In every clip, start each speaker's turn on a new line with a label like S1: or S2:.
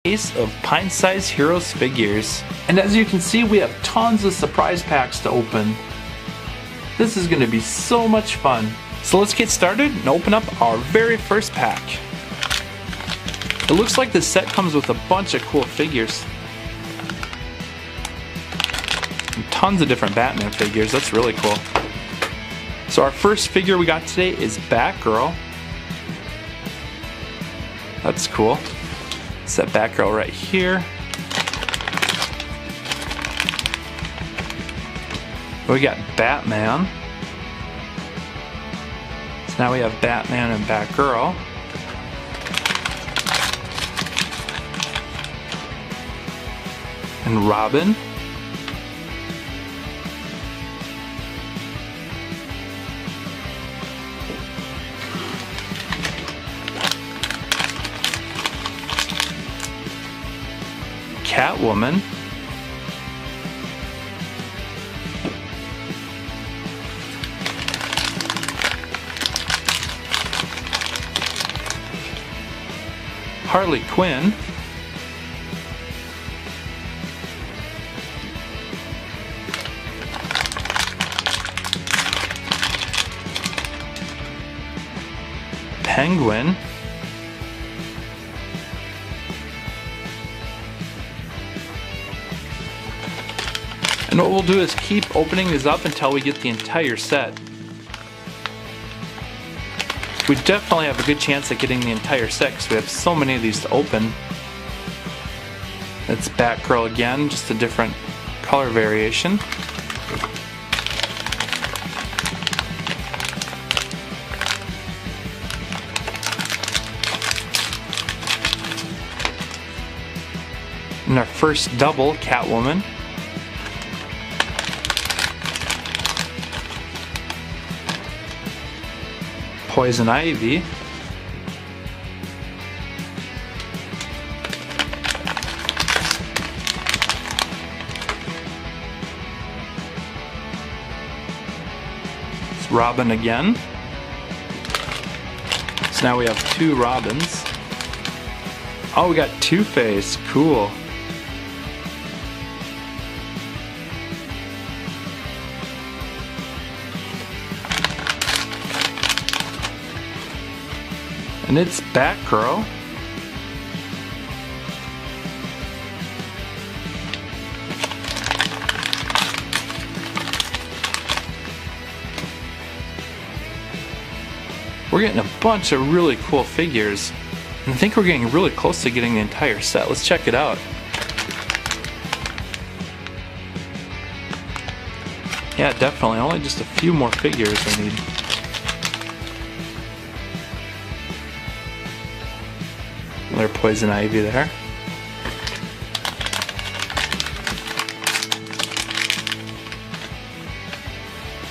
S1: case of pint-sized Heroes figures. And as you can see, we have tons of surprise packs to open. This is going to be so much fun. So let's get started and open up our very first pack. It looks like this set comes with a bunch of cool figures. And tons of different Batman figures, that's really cool. So our first figure we got today is Batgirl. That's cool. Set Batgirl right here. We got Batman. So now we have Batman and Batgirl. And Robin. Catwoman. Harley Quinn. Penguin. And what we'll do is keep opening these up until we get the entire set. We definitely have a good chance at getting the entire set because we have so many of these to open. It's Batgirl again, just a different color variation. And our first double, Catwoman. Poison Ivy. It's Robin again. So now we have two Robins. Oh, we got Two-Face. Cool. And it's Batgirl. We're getting a bunch of really cool figures. And I think we're getting really close to getting the entire set. Let's check it out. Yeah, definitely. Only just a few more figures I need. Another Poison Ivy there.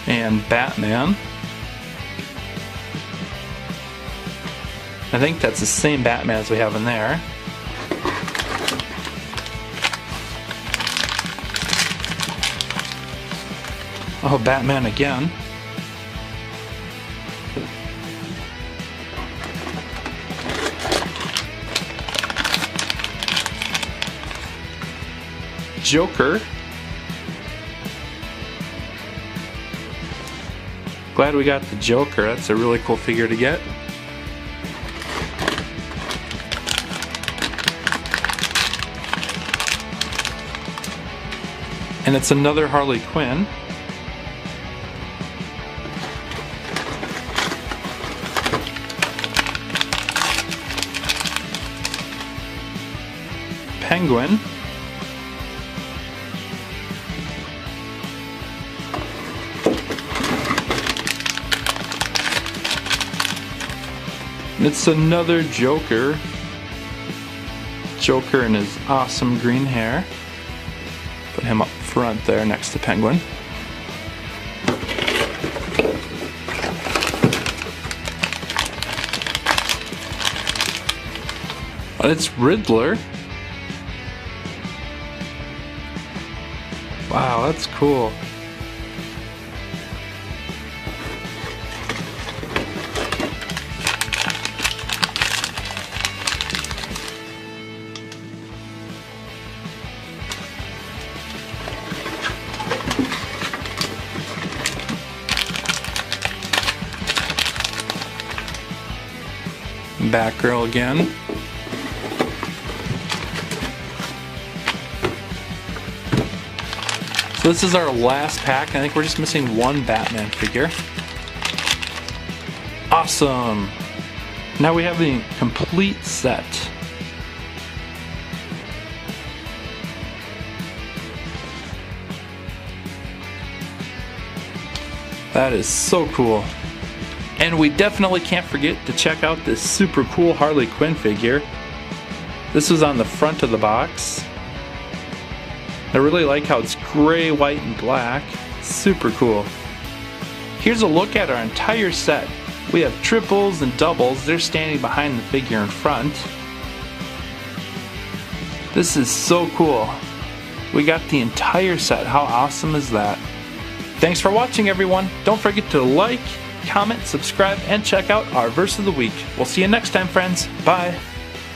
S1: And Batman. I think that's the same Batman as we have in there. Oh, Batman again. Joker. Glad we got the Joker. That's a really cool figure to get. And it's another Harley Quinn. Penguin. It's another Joker. Joker in his awesome green hair. Put him up front there next to Penguin. And it's Riddler. Wow, that's cool. Batgirl again. So this is our last pack. I think we're just missing one Batman figure. Awesome! Now we have the complete set. That is so cool. And we definitely can't forget to check out this super cool Harley Quinn figure. This was on the front of the box. I really like how it's gray, white, and black. Super cool. Here's a look at our entire set. We have triples and doubles. They're standing behind the figure in front. This is so cool. We got the entire set. How awesome is that? Thanks for watching, everyone. Don't forget to like, comment, subscribe, and check out our Verse of the Week. We'll see you next time, friends. Bye.